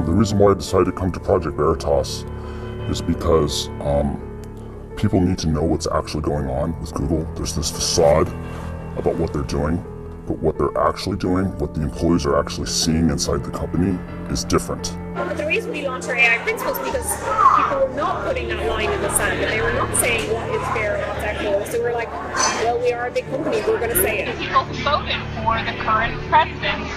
The reason why I decided to come to Project Veritas is because people need to know what's actually going on with Google. There's this facade about what they're doing, but what they're actually doing, what the employees are actually seeing inside the company is different. But the reason we launched our AI principles is because people were not putting that line in the sand, and they were not saying what is fair and what's equitable. So we're like, well, we are a big company, we're going to say it. People who voted for the current president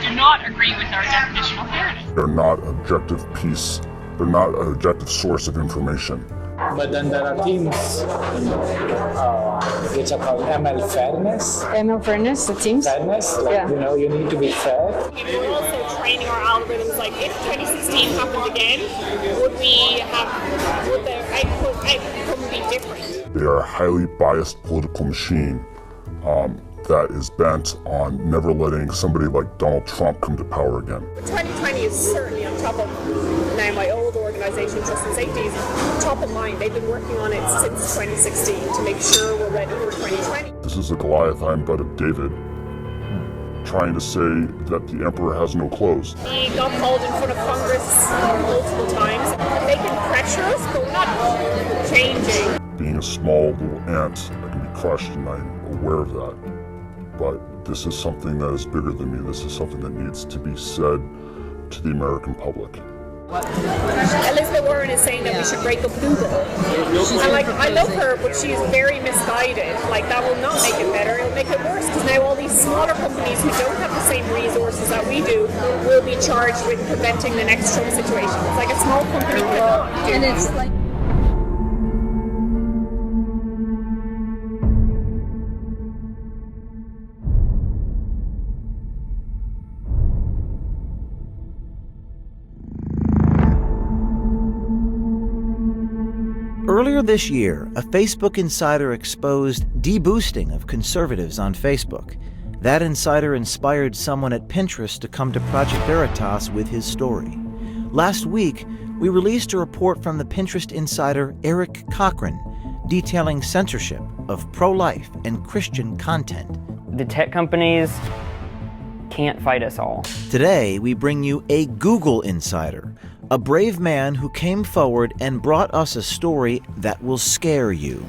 do not agree with our definition of fairness. They're not objective piece, they're not an objective source of information. But then there are teams which are called ML fairness. ML fairness, the teams? Fairness, like, yeah. You know, you need to be fair. We're also training our algorithms, like if 2016 happened again, would the outcome be different? They are a highly biased political machine that is bent on never letting somebody like Donald Trump come to power again. 2020 is certainly on top of, now my old organization, Trust and Safety, is top of mind. They've been working on it since 2016 to make sure we're ready for 2020. This is a Goliath I'm but of David, trying to say that the emperor has no clothes. He got called in front of Congress multiple times. They can pressure us, but we're not changing. Being a small little ant, I can be crushed, and I'm aware of that. But this is something that is bigger than me. This is something that needs to be said to the American public. Elizabeth Warren is saying that we should break up Google. And like, I love her, but she's very misguided. Like, that will not make it better, it'll make it worse, because now all these smaller companies who don't have the same resources that we do will be charged with preventing the next Trump situation. It's like a small company cannot do. And it's like Earlier this year, a Facebook insider exposed deboosting of conservatives on Facebook. That insider inspired someone at Pinterest to come to Project Veritas with his story. Last week, we released a report from the Pinterest insider Eric Cochran detailing censorship of pro-life and Christian content. The tech companies can't fight us all. Today, we bring you a Google insider, a brave man who came forward and brought us a story that will scare you.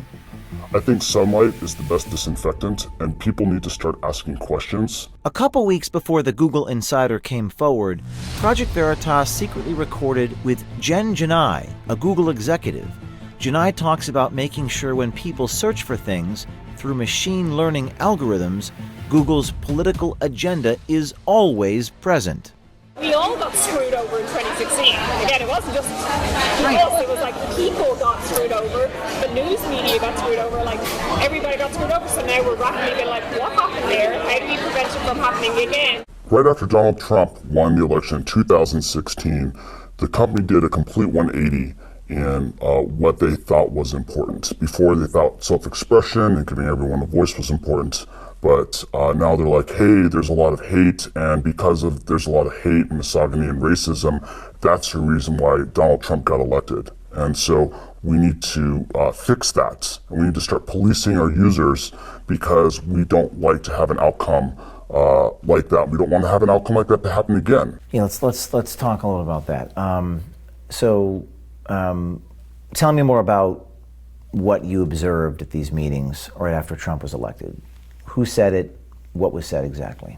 I think sunlight is the best disinfectant, and people need to start asking questions. A couple weeks before the Google insider came forward, Project Veritas secretly recorded with Jen Janai, a Google executive. Janai talks about making sure when people search for things through machine learning algorithms, Google's political agenda is always present. We all got screwed over in 2016. Again, it wasn't just us, it was like people got screwed over, the news media got screwed over, like everybody got screwed over, so now we're rapidly being like, what happened there? How do we prevent it from happening again? Right after Donald Trump won the election in 2016, the company did a complete 180 in what they thought was important. Before, they thought self-expression and giving everyone a voice was important. But now they're like, hey, there's a lot of hate, and because of there's a lot of hate, misogyny, and racism, that's the reason why Donald Trump got elected. And so we need to fix that. And we need to start policing our users because we don't like to have an outcome like that. We don't want to have an outcome like that to happen again. Yeah, let's talk a little about that. Tell me more about what you observed at these meetings right after Trump was elected. Who said it? What was said exactly?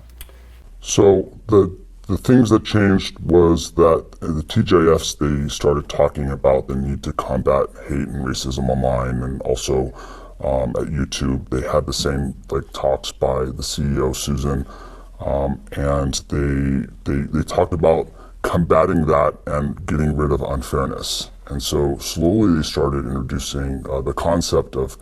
So the things that changed was that the TJFs, they started talking about the need to combat hate and racism online, and also at YouTube they had the same talks by the CEO Susan, and they talked about combating that and getting rid of unfairness. And so slowly they started introducing the concept of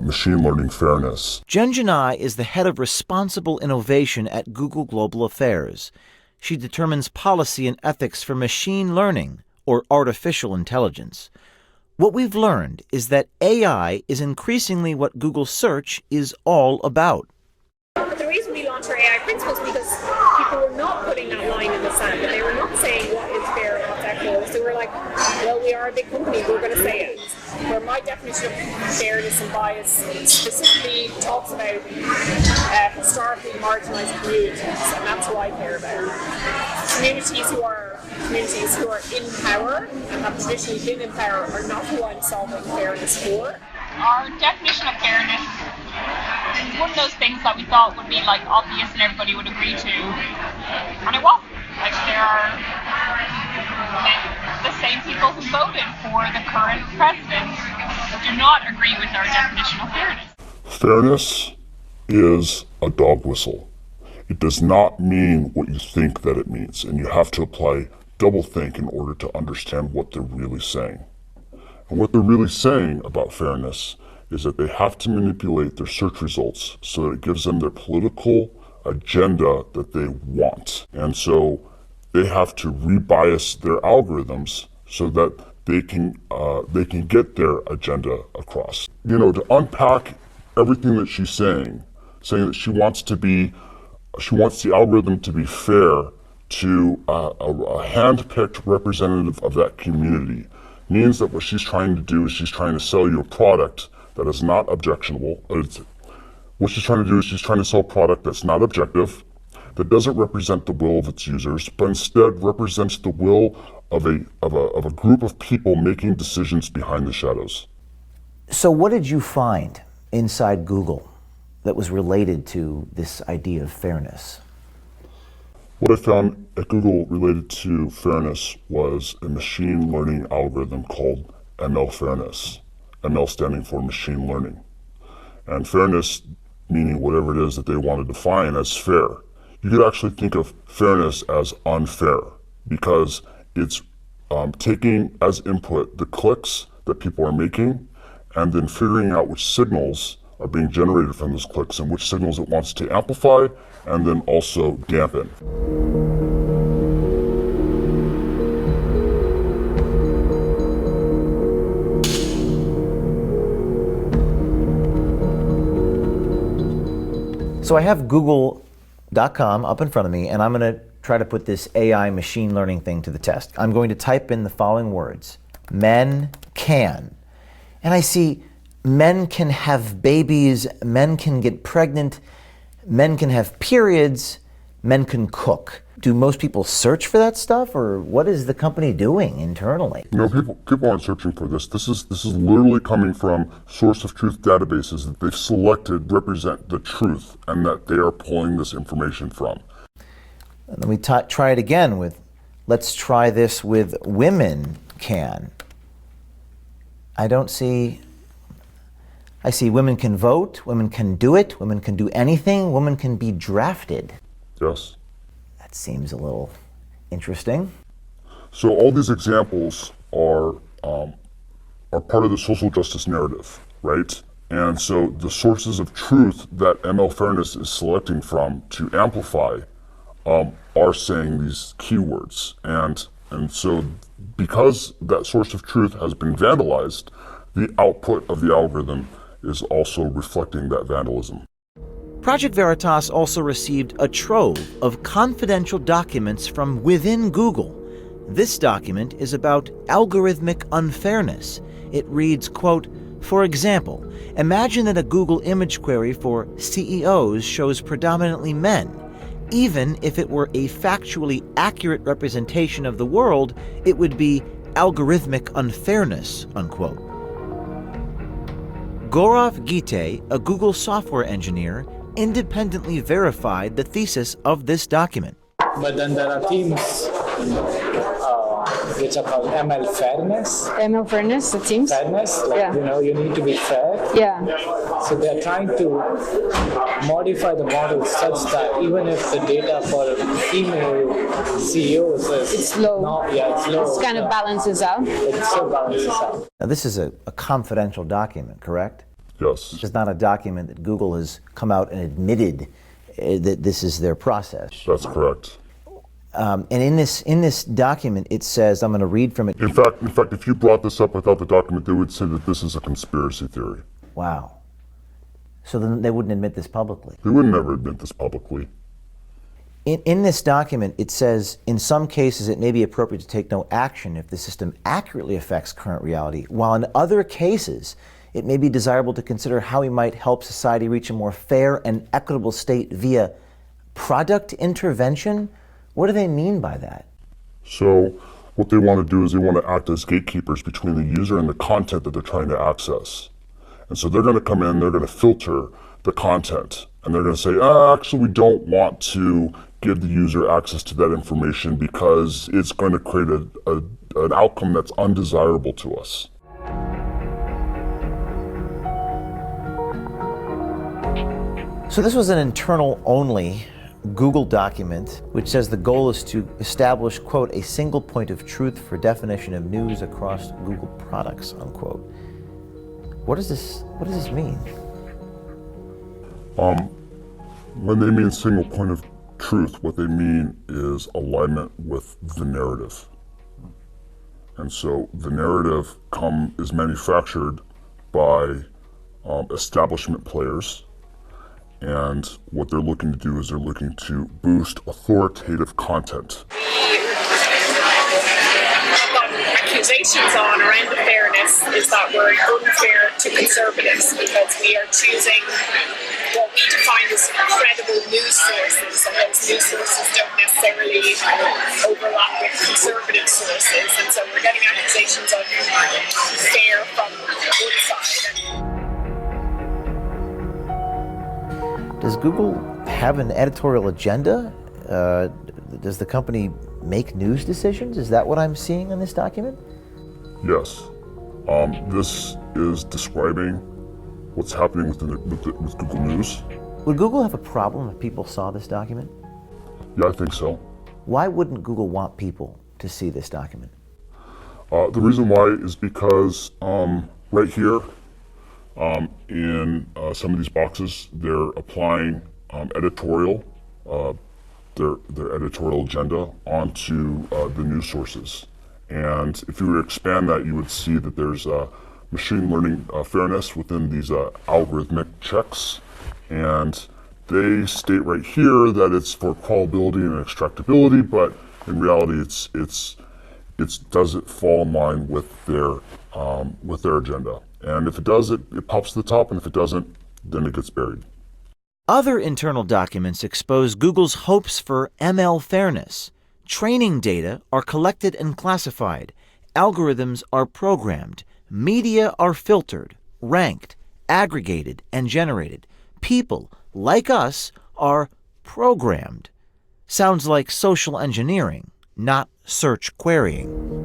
machine learning fairness. Jen Janai is the head of responsible innovation at Google Global Affairs. She determines policy and ethics for machine learning, or artificial intelligence. What we've learned is that AI is increasingly what Google Search is all about. The reason we launched our AI principles is because people were not putting that line in the sand, and they were not saying what is fair and what's equitable. So we're like, well, we are a big company, we're going to say it. Where my definition of fairness and bias specifically talks about historically marginalized communities, and that's what I care about. communities who are in power and have traditionally been in power are not who I'm solving fairness for. Our definition of fairness is one of those things that we thought would be like obvious and everybody would agree to, and it wasn't. Like there are the same people who voted for the current president do not agree with our definition of fairness. Fairness is a dog whistle. It does not mean what you think that it means, and you have to apply doublethink in order to understand what they're really saying. And what they're really saying about fairness is that they have to manipulate their search results so that it gives them their political agenda that they want. And so they have to rebias their algorithms so that they can get their agenda across. You know, to unpack everything that she's saying that she wants the algorithm to be fair to a hand-picked representative of that community means that what she's trying to do is she's trying to sell you a product that is not objectionable. What she's trying to do is she's trying to sell a product that's not objective, that doesn't represent the will of its users, but instead represents the will of a group of people making decisions behind the shadows. So what did you find inside Google that was related to this idea of fairness? What I found at Google related to fairness was a machine learning algorithm called ML Fairness. ML standing for machine learning. And fairness meaning whatever it is that they want to define as fair. You could actually think of fairness as unfair because it's taking as input the clicks that people are making and then figuring out which signals are being generated from those clicks and which signals it wants to amplify and then also dampen. So I have Google.com up in front of me, and I'm going to try to put this AI machine learning thing to the test. I'm going to type in the following words: men can. And I see men can have babies, men can get pregnant, men can have periods, men can cook. Do most people search for that stuff, or what is the company doing internally? No, people aren't searching for this. This is literally coming from source of truth databases that they've selected represent the truth and that they are pulling this information from. And then we try it again with, let's try this with women can. I see women can vote, women can do it, women can do anything, women can be drafted. Yes. That seems a little interesting. So all these examples are part of the social justice narrative, right? And so the sources of truth that ML Fairness is selecting from to amplify are saying these keywords. And so because that source of truth has been vandalized, the output of the algorithm is also reflecting that vandalism. Project Veritas also received a trove of confidential documents from within Google. This document is about algorithmic unfairness. It reads, quote, "For example, imagine that a Google image query for CEOs shows predominantly men. Even if it were a factually accurate representation of the world, it would be algorithmic unfairness," unquote. Gaurav Gite, a Google software engineer, independently verified the thesis of this document. But then there are teams which are called ML Fairness. ML Fairness, it seems. Fairness, like, Yeah. you need to be fair. Yeah. So they're trying to modify the model such that even if the data for female CEOs is It's low. it's low. This kind of balances out. It still balances out. Now, this is a confidential document, correct? Yes. It's not a document that Google has come out and admitted that this is their process. That's correct. And in this document, it says, I'm going to read from it. In fact, if you brought this up without the document, they would say that this is a conspiracy theory. Wow. So then they wouldn't admit this publicly. They would never admit this publicly. In this document, it says, in some cases, it may be appropriate to take no action if the system accurately affects current reality, while in other cases, it may be desirable to consider how we might help society reach a more fair and equitable state via product intervention. What do they mean by that? So what they want to do is they want to act as gatekeepers between the user and the content that they're trying to access. And so they're going to come in, they're going to filter the content, and they're going to say, actually, we don't want to give the user access to that information because it's going to create an outcome that's undesirable to us. So this was an internal-only Google document which says the goal is to establish, quote, a single point of truth for definition of news across Google products, unquote. What does this mean? When they mean single point of truth, what they mean is alignment with the narrative. And so the narrative is manufactured by establishment players, and what they're looking to do is they're looking to boost authoritative content. Accusations on around the fairness is that we're unfair to conservatives because we are choosing what we define as credible news sources, and those news sources don't necessarily overlap with conservative sources, and so we're getting accusations of fair from one side. Does Google have an editorial agenda? Does the company make news decisions? Is that what I'm seeing in this document? Yes. This is describing what's happening with Google News. Would Google have a problem if people saw this document? Yeah, I think so. Why wouldn't Google want people to see this document? The reason why is because right here in some of these boxes, they're applying editorial, their editorial agenda onto the news sources. And if you were to expand that, you would see that there's machine learning fairness within these algorithmic checks. And they state right here that it's for crawlability and extractability, but in reality, it doesn't fall in line with their agenda. And if it does, it pops to the top, and if it doesn't, then it gets buried. Other internal documents expose Google's hopes for ML fairness. Training data are collected and classified. Algorithms are programmed. Media are filtered, ranked, aggregated, and generated. People, like us, are programmed. Sounds like social engineering, not search querying.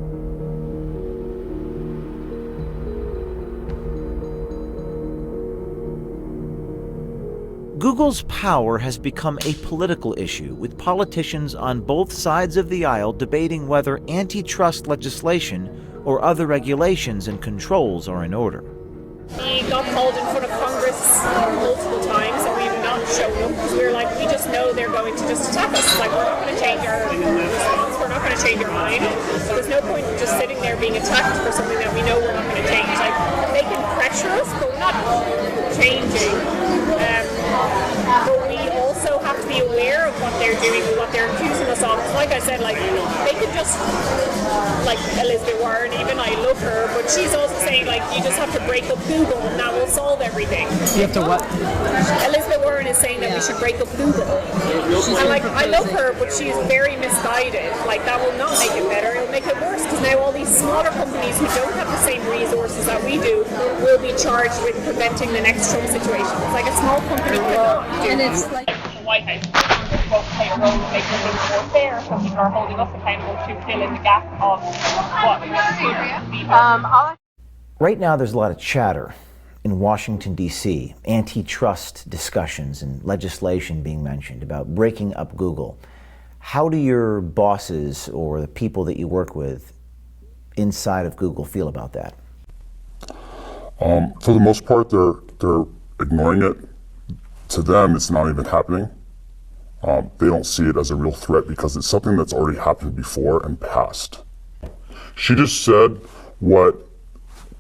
Google's power has become a political issue, with politicians on both sides of the aisle debating whether antitrust legislation or other regulations and controls are in order. We got called in front of Congress multiple times, and we've not shown up because we were like, we just know they're going to just attack us. Like, we're not going to change our response, we're not going to change our mind. There's no point in just sitting there being attacked for something that we know we're not going to change. Like, they can pressure us, but we're not changing. But we also have to be aware of what they're doing and what they're accusing us of. Like I said, like, they could just, like Elizabeth Warren, even I love her, but she's also saying, like, you just have to break up Google and that will solve everything. You have to what? Elizabeth Warren is saying that we should break up Google. And, like, I love her, but she's very misguided. Like, that will not make it better, it'll make it worse, because now all these smaller companies who don't have the same resources that we do will be charged with preventing the next Trump situation. It's like a small company cannot do. And it's like The White House is supposed to play a role in making things more fair, so people are holding us accountable to fill in the gap of what we want. Right now, there's a lot of chatter in Washington, D.C., antitrust discussions and legislation being mentioned about breaking up Google. How do your bosses or the people that you work with inside of Google feel about that? For the most part, they're ignoring it. To them, it's not even happening. They don't see it as a real threat because it's something that's already happened before and passed. She just said what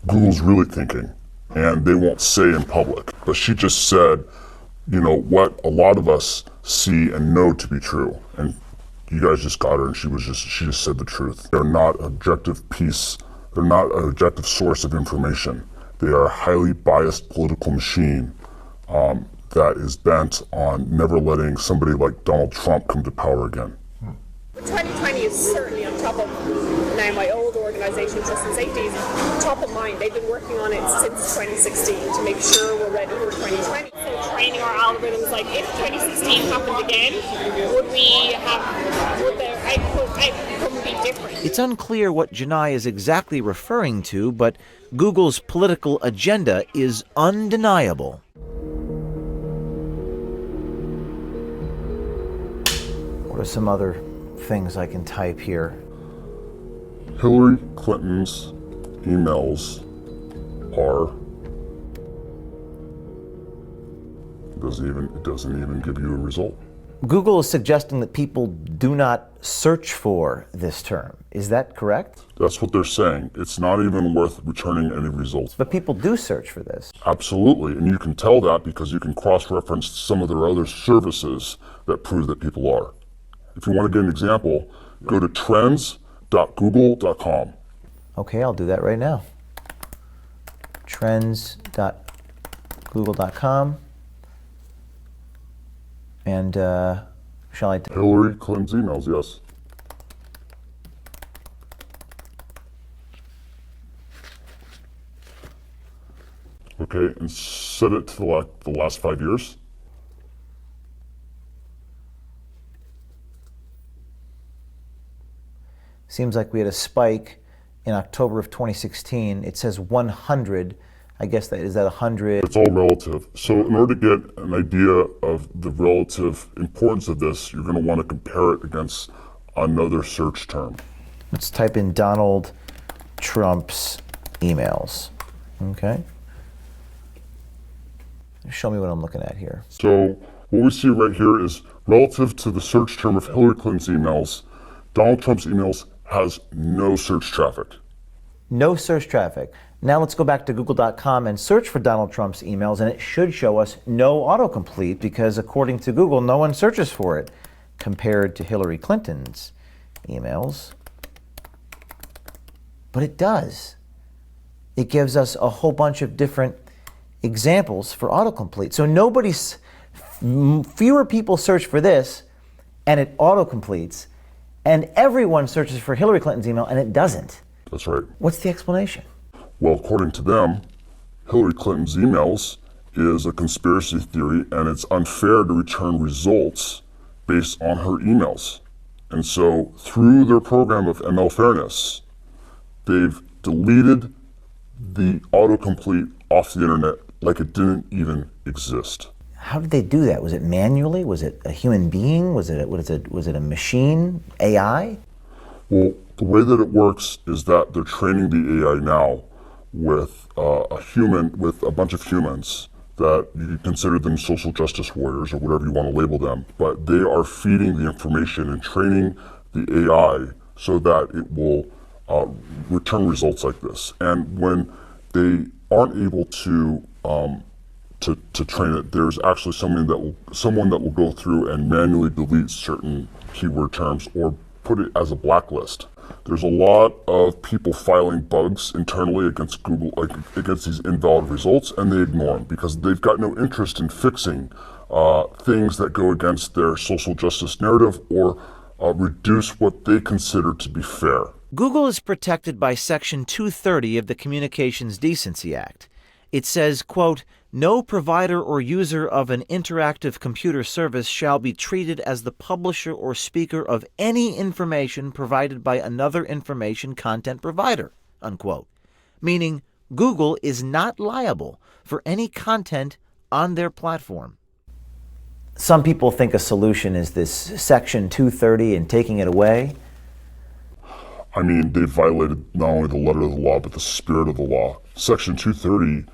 Google's really thinking, and they won't say in public. But she just said, you know, what a lot of us see and know to be true. And you guys just got her, and she just said the truth. They're not an objective piece. They're not an objective source of information. They are a highly biased political machine that is bent on never letting somebody like Donald Trump come to power again. trust and safety is top of mind. They've been working on it since 2016 to make sure we're ready for 2020. So training our algorithms, like if 2016 happened again, would the outcome be different? It's unclear what Janai is exactly referring to, but Google's political agenda is undeniable. What are some other things I can type here? Hillary Clinton's emails are, it doesn't even give you a result. Google is suggesting that people do not search for this term. Is that correct? That's what they're saying. It's not even worth returning any results. But people do search for this. Absolutely, and you can tell that because you can cross-reference some of their other services that prove that people are. If you want to get an example, go to trends.google.com. Okay, I'll do that right now. Trends.google.com. And shall I? Hillary Clinton's emails, yes. Okay, and set it to the last 5 years. Seems like we had a spike in October of 2016. It says 100. I guess is that 100? It's all relative. So in order to get an idea of the relative importance of this, you're going to want to compare it against another search term. Let's type in Donald Trump's emails. Okay. Show me what I'm looking at here. So what we see right here is relative to the search term of Hillary Clinton's emails, Donald Trump's emails has no search traffic. No search traffic. Now let's go back to google.com and search for Donald Trump's emails, and it should show us no autocomplete because according to Google, no one searches for it compared to Hillary Clinton's emails. But it does. It gives us a whole bunch of different examples for autocomplete. So fewer people search for this and it autocompletes, and everyone searches for Hillary Clinton's email and it doesn't. That's right. What's the explanation? Well, according to them, Hillary Clinton's emails is a conspiracy theory and it's unfair to return results based on her emails. And so through their program of ML fairness, they've deleted the autocomplete off the internet like it didn't even exist. How did they do that? Was it manually? Was it a human being? Was it a machine? AI? Well, the way that it works is that they're training the AI now with a bunch of humans that you could consider them social justice warriors or whatever you want to label them, but they are feeding the information and training the AI so that it will return results like this. And when they aren't able to train it, there's actually someone that will go through and manually delete certain keyword terms or put it as a blacklist. There's a lot of people filing bugs internally against Google, against these invalid results, and they ignore them because they've got no interest in fixing things that go against their social justice narrative or reduce what they consider to be fair. Google is protected by Section 230 of the Communications Decency Act. It says, quote, "No provider or user of an interactive computer service shall be treated as the publisher or speaker of any information provided by another information content provider," unquote. Meaning Google is not liable for any content on their platform. Some people think a solution is this Section 230 and taking it away. I mean, they've violated not only the letter of the law, but the spirit of the law. Section 230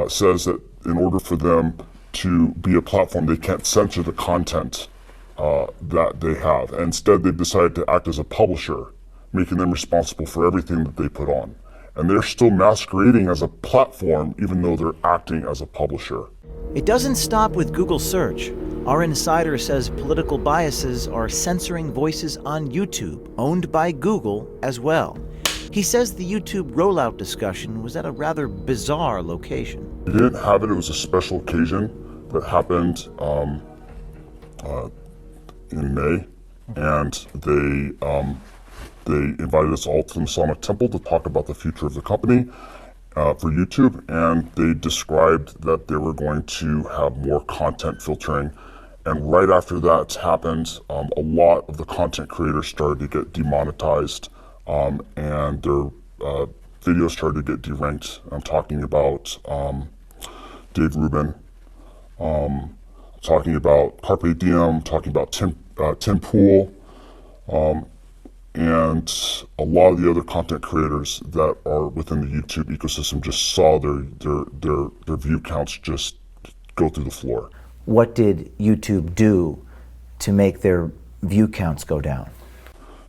says that in order for them to be a platform, they can't censor the content that they have. And instead, they've decided to act as a publisher, making them responsible for everything that they put on. And they're still masquerading as a platform, even though they're acting as a publisher. It doesn't stop with Google search. Our insider says political biases are censoring voices on YouTube, owned by Google as well. He says the YouTube rollout discussion was at a rather bizarre location. They didn't have it. It was a special occasion that happened in May, and they They invited us all to the Masonic Temple to talk about the future of the company for YouTube, and they described that they were going to have more content filtering. And right after that happened, a lot of the content creators started to get demonetized, and their videos started to get deranked. I'm talking about Dave Rubin, talking about Carpe Diem, talking about Tim Pool, and a lot of the other content creators that are within the YouTube ecosystem just saw their view counts just go through the floor. What did YouTube do to make their view counts go down?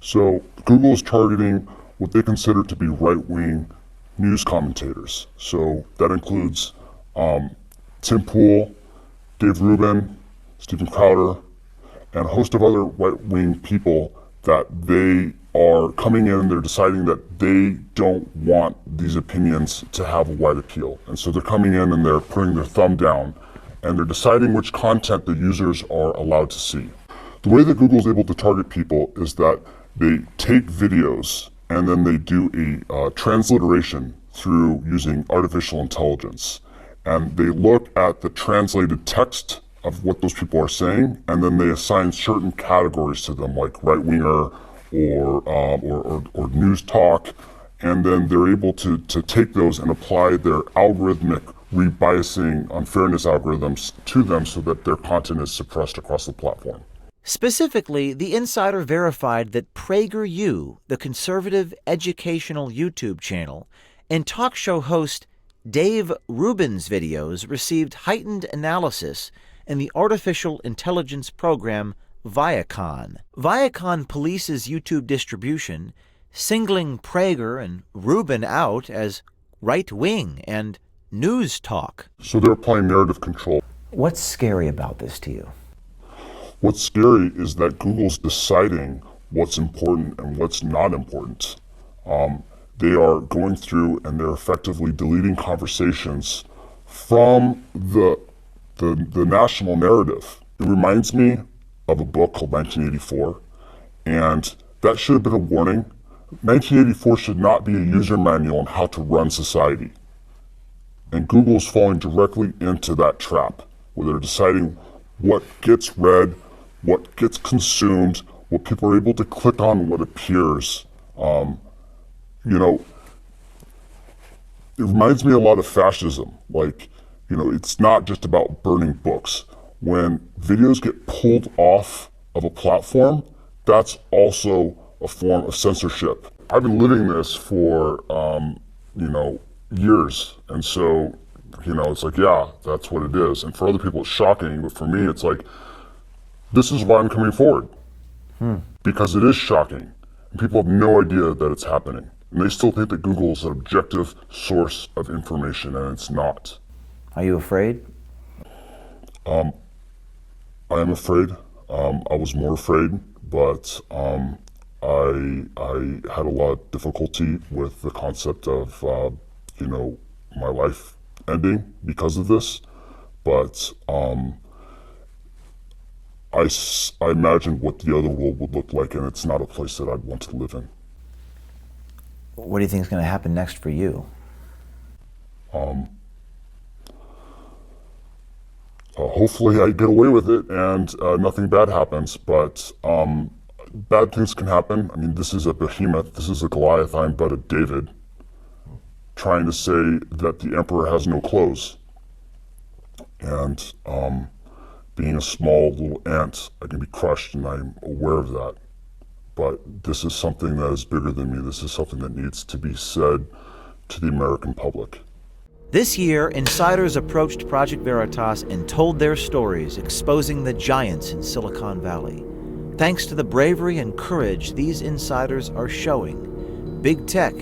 So Google is targeting what they consider to be right-wing news commentators. So that includes Tim Pool, Dave Rubin, Stephen Crowder, and a host of other right-wing people that they are coming in and they're deciding that they don't want these opinions to have a wide appeal. And so they're coming in and they're putting their thumb down and they're deciding which content the users are allowed to see. The way that Google is able to target people is that they take videos and then they do a transliteration through using artificial intelligence. And they look at the translated text of what those people are saying, and then they assign certain categories to them, like right-winger or news talk, and then they're able to take those and apply their algorithmic rebiasing unfairness algorithms to them so that their content is suppressed across the platform. Specifically, the insider verified that PragerU, the conservative educational YouTube channel, and talk show host Dave Rubin's videos received heightened analysis in the artificial intelligence program Viacom. Viacom polices YouTube distribution, singling Prager and Rubin out as right-wing and news talk. So they're applying narrative control. What's scary about this to you? What's scary is that Google's deciding what's important and what's not important. They are going through and they're effectively deleting conversations from the national narrative. It reminds me of a book called 1984, and that should have been a warning. 1984 should not be a user manual on how to run society. And Google's falling directly into that trap, where they're deciding what gets read, what gets consumed, what people are able to click on, what appears. It reminds me a lot of fascism. It's not just about burning books. When videos get pulled off of a platform, that's also a form of censorship. I've been living this for, years. And so, it's like, yeah, that's what it is. And for other people, it's shocking. But for me, it's like, this is why I'm coming forward. Because it is shocking. And people have no idea that it's happening. And they still think that Google is an objective source of information, and it's not. Are you afraid? I am afraid. I was more afraid, but I had a lot of difficulty with the concept of, my life ending because of this. But I imagine what the other world would look like, and it's not a place that I'd want to live in. What do you think is going to happen next for you? Hopefully I get away with it and nothing bad happens, but bad things can happen. I mean, this is a behemoth, this is a Goliath, I'm but a David, trying to say that the emperor has no clothes. And being a small little ant, I can be crushed, and I'm aware of that. But this is something that is bigger than me. This is something that needs to be said to the American public. This year, insiders approached Project Veritas and told their stories, exposing the giants in Silicon Valley. Thanks to the bravery and courage these insiders are showing, big tech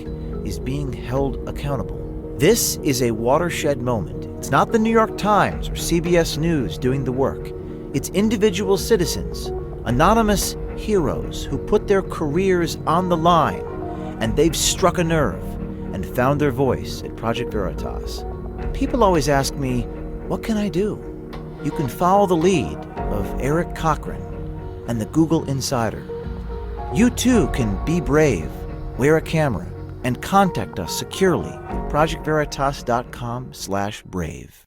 is being held accountable. This is a watershed moment. It's not the New York Times or CBS News doing the work. It's individual citizens, anonymous heroes who put their careers on the line, and they've struck a nerve and found their voice at Project Veritas. People always ask me, what can I do? You can follow the lead of Eric Cochran and the Google Insider. You too can be brave, wear a camera, and contact us securely at projectveritas.com/brave.